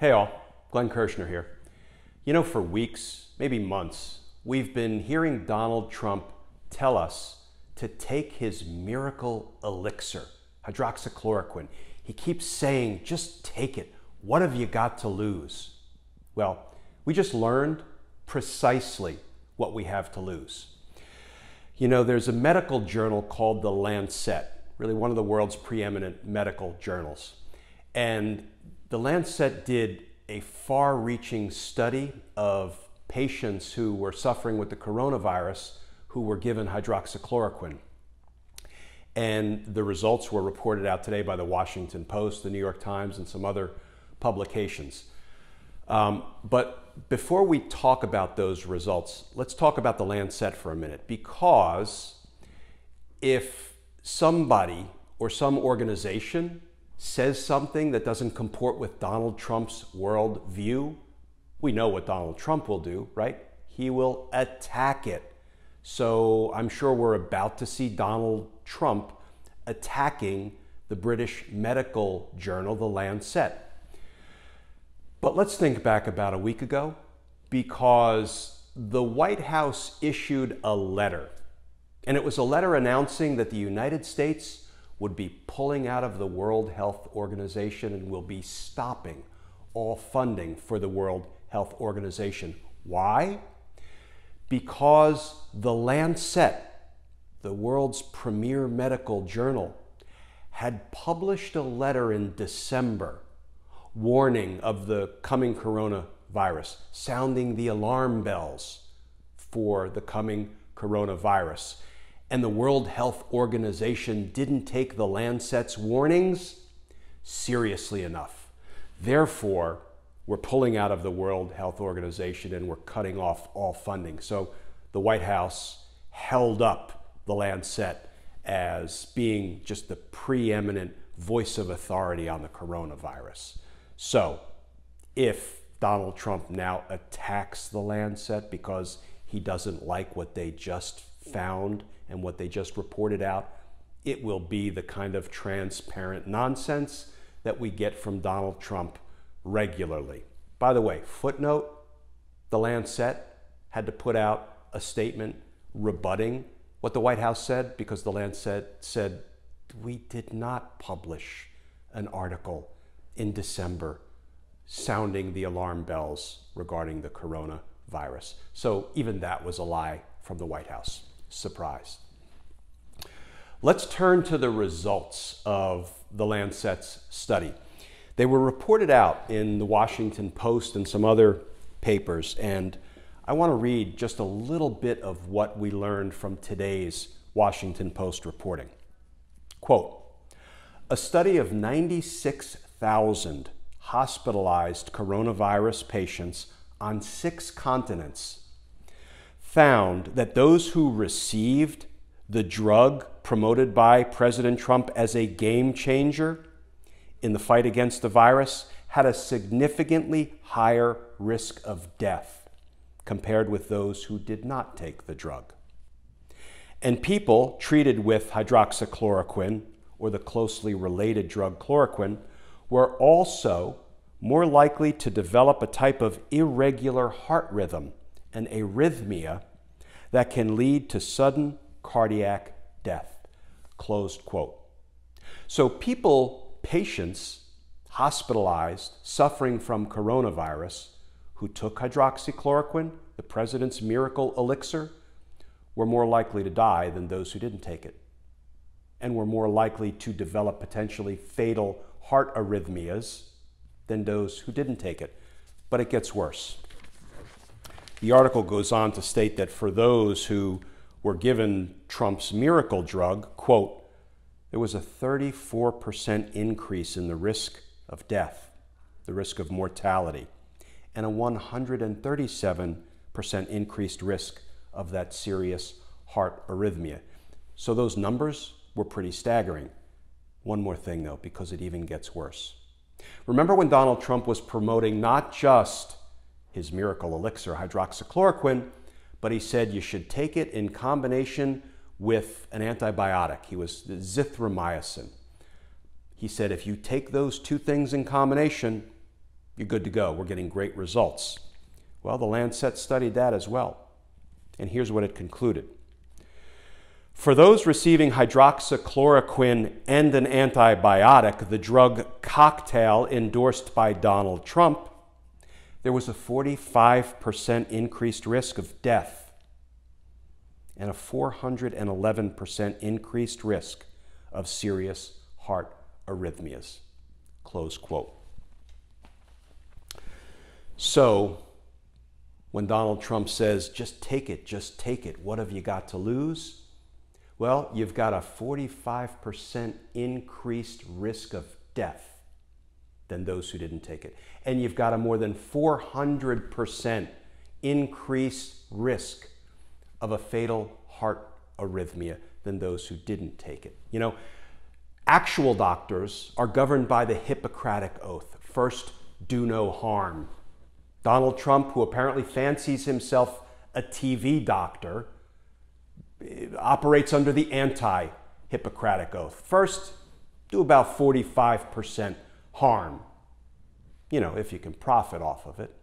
Hey all, Glenn Kirshner here. You know, for weeks, maybe months, we've been hearing Donald Trump tell us to take his miracle elixir, hydroxychloroquine. He keeps saying, just take it. What have you got to lose? Well, we just learned precisely what we have to lose. You know, there's a medical journal called the Lancet, really one of the world's preeminent medical journals. And the Lancet did a far-reaching study of patients who were suffering with the coronavirus who were given hydroxychloroquine. And the results were reported out today by the Washington Post, the New York Times, and some other publications. But before we talk about those results, let's talk about the Lancet for a minute, because if somebody or some organization says something that doesn't comport with Donald Trump's world view, we know what Donald Trump will do, right? He will attack it. So I'm sure we're about to see Donald Trump attacking the British medical journal, the Lancet. But let's think back about a week ago, because the White House issued a letter, and it was a letter announcing that the United States would be pulling out of the World Health Organization and will be stopping all funding for the World Health Organization. Why? Because the Lancet, the world's premier medical journal, had published a letter in December warning of the coming coronavirus, sounding the alarm bells for the coming coronavirus. And the World Health Organization didn't take the Lancet's warnings seriously enough. Therefore, we're pulling out of the World Health Organization and we're cutting off all funding. So the White House held up the Lancet as being just the preeminent voice of authority on the coronavirus. So if Donald Trump now attacks the Lancet because he doesn't like what they just found and what they just reported out, it will be the kind of transparent nonsense that we get from Donald Trump regularly. By the way, footnote, the Lancet had to put out a statement rebutting what the White House said, because the Lancet said, we did not publish an article in December sounding the alarm bells regarding the coronavirus. So even that was a lie from the White House. Surprise. Let's turn to the results of the Lancet's study. They were reported out in the Washington Post and some other papers, and I want to read just a little bit of what we learned from today's Washington Post reporting. Quote, a study of 96,000 hospitalized coronavirus patients on 6 continents found that those who received the drug promoted by President Trump as a game changer in the fight against the virus had a significantly higher risk of death compared with those who did not take the drug. And people treated with hydroxychloroquine, or the closely related drug chloroquine, were also more likely to develop a type of irregular heart rhythm, an arrhythmia, that can lead to sudden cardiac death. Closed quote. So patients hospitalized suffering from coronavirus who took hydroxychloroquine, the president's miracle elixir, were more likely to die than those who didn't take it, and were more likely to develop potentially fatal heart arrhythmias than those who didn't take it. But it gets worse. The article goes on to state that for those who were given Trump's miracle drug, quote, there was a 34% increase in the risk of death, the risk of mortality, and a 137% increased risk of that serious heart arrhythmia. So those numbers were pretty staggering. One more thing though, because it even gets worse. Remember when Donald Trump was promoting not just his miracle elixir, hydroxychloroquine, but he said you should take it in combination with an antibiotic. He was zithromycin. He said if you take those two things in combination, you're good to go. We're getting great results. Well, the Lancet studied that as well. And here's what it concluded. For those receiving hydroxychloroquine and an antibiotic, the drug cocktail endorsed by Donald Trump, there was a 45% increased risk of death and a 411% increased risk of serious heart arrhythmias. Close quote. So, when Donald Trump says, just take it, what have you got to lose? Well, you've got a 45% increased risk of death than those who didn't take it. And you've got a more than 400% increased risk of a fatal heart arrhythmia than those who didn't take it. You know, actual doctors are governed by the Hippocratic Oath. First, do no harm. Donald Trump, who apparently fancies himself a TV doctor, operates under the anti-Hippocratic Oath. First, do about 45% harm, you know, if you can profit off of it.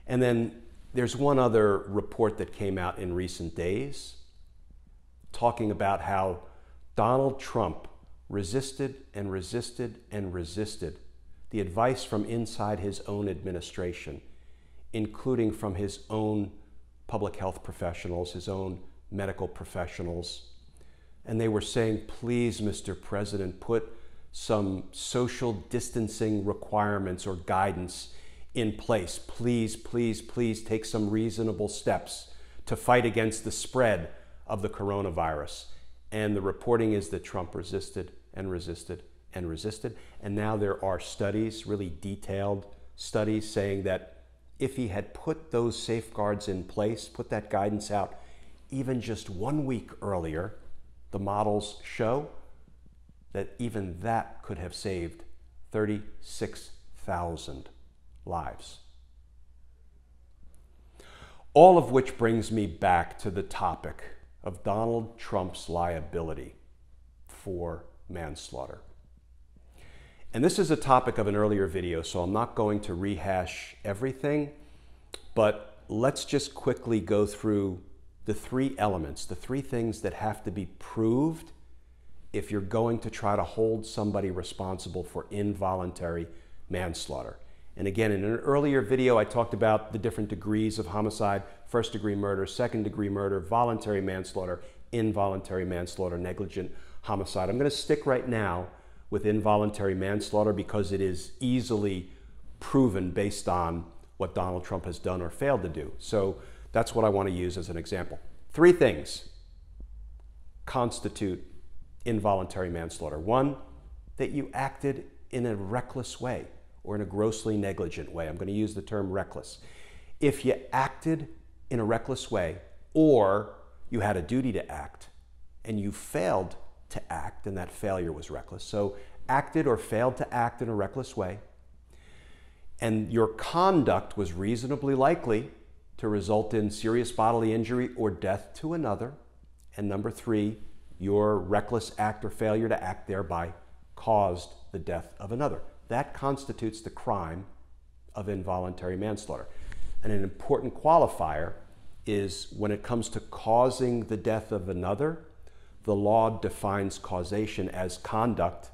And then there's one other report that came out in recent days talking about how Donald Trump resisted and resisted and resisted the advice from inside his own administration, including from his own public health professionals, his own medical professionals. And they were saying, please, Mr. President, put some social distancing requirements or guidance in place. Please, please, please take some reasonable steps to fight against the spread of the coronavirus. And the reporting is that Trump resisted and resisted and resisted. And now there are studies, really detailed studies, saying that if he had put those safeguards in place, put that guidance out even just 1 week earlier, the models show that even that could have saved 36,000 lives. All of which brings me back to the topic of Donald Trump's liability for manslaughter. And this is a topic of an earlier video, so I'm not going to rehash everything, but let's just quickly go through the three elements, the three things that have to be proved if you're going to try to hold somebody responsible for involuntary manslaughter. And again, in an earlier video, I talked about the different degrees of homicide: first-degree murder, second-degree murder, voluntary manslaughter, involuntary manslaughter, negligent homicide. I'm going to stick right now with involuntary manslaughter because it is easily proven based on what Donald Trump has done or failed to do. So that's what I want to use as an example. Three things constitute involuntary manslaughter. One, that you acted in a reckless way or in a grossly negligent way. I'm going to use the term reckless. If you acted in a reckless way, or you had a duty to act and you failed to act, and that failure was reckless. So acted or failed to act in a reckless way, and your conduct was reasonably likely to result in serious bodily injury or death to another. And number three, your reckless act or failure to act thereby caused the death of another. That constitutes the crime of involuntary manslaughter. And an important qualifier is when it comes to causing the death of another, the law defines causation as conduct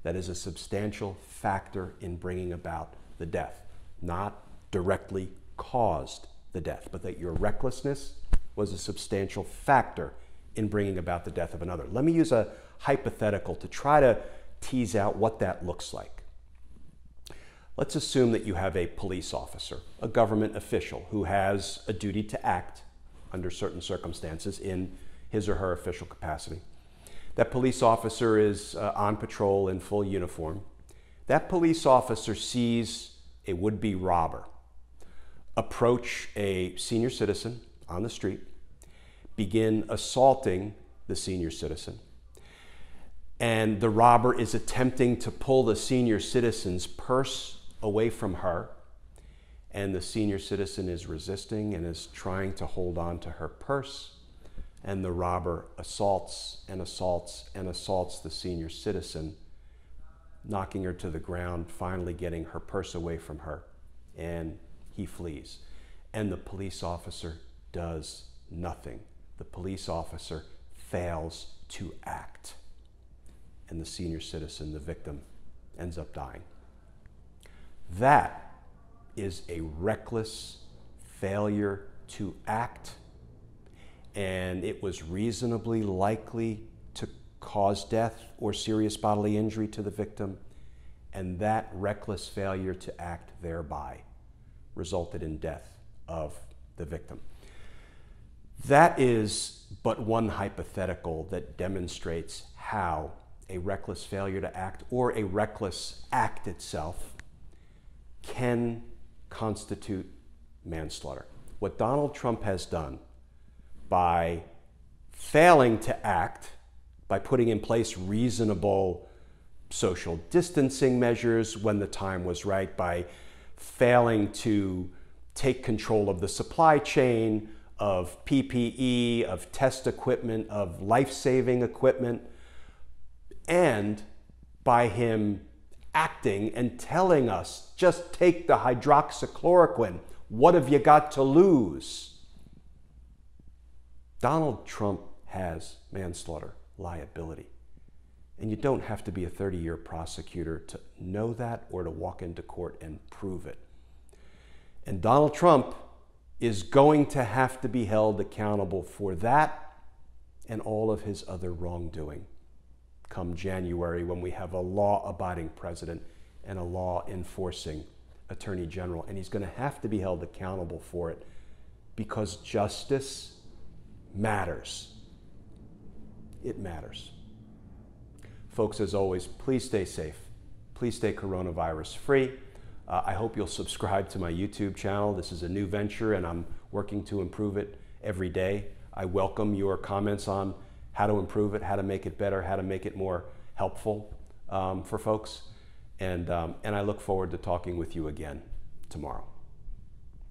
that is a substantial factor in bringing about the death, not directly caused the death, but that your recklessness was a substantial factor in bringing about the death of another. Let me use a hypothetical to try to tease out what that looks like. Let's assume that you have a police officer, a government official, who has a duty to act under certain circumstances in his or her official capacity. That police officer is on patrol in full uniform. That police officer sees a would-be robber approach a senior citizen on the street, begin assaulting the senior citizen, and the robber is attempting to pull the senior citizen's purse away from her, and the senior citizen is resisting and is trying to hold on to her purse, and the robber assaults and assaults and assaults the senior citizen. knocking her to the ground, finally getting her purse away from her, and he flees. And the police officer does nothing. The police officer fails to act. And the senior citizen, the victim, ends up dying. That is a reckless failure to act, and it was reasonably likely to cause death or serious bodily injury to the victim, and that reckless failure to act thereby resulted in death of the victim. That is but one hypothetical that demonstrates how a reckless failure to act or a reckless act itself can constitute manslaughter. What Donald Trump has done by failing to act, by putting in place reasonable social distancing measures when the time was right, by failing to take control of the supply chain, of PPE, of test equipment, of life-saving equipment, and by him acting and telling us, just take the hydroxychloroquine, what have you got to lose? Donald Trump has manslaughter liability. And you don't have to be a 30-year prosecutor to know that or to walk into court and prove it. And Donald Trump is going to have to be held accountable for that and all of his other wrongdoing come January, when we have a law-abiding president and a law-enforcing attorney general. And he's going to have to be held accountable for it because justice matters. It matters. Folks, as always, please stay safe. Please stay coronavirus free. I hope you'll subscribe to my YouTube channel. This is a new venture and I'm working to improve it every day. I welcome your comments on how to improve it, how to make it better, how to make it more helpful for folks. And I look forward to talking with you again tomorrow.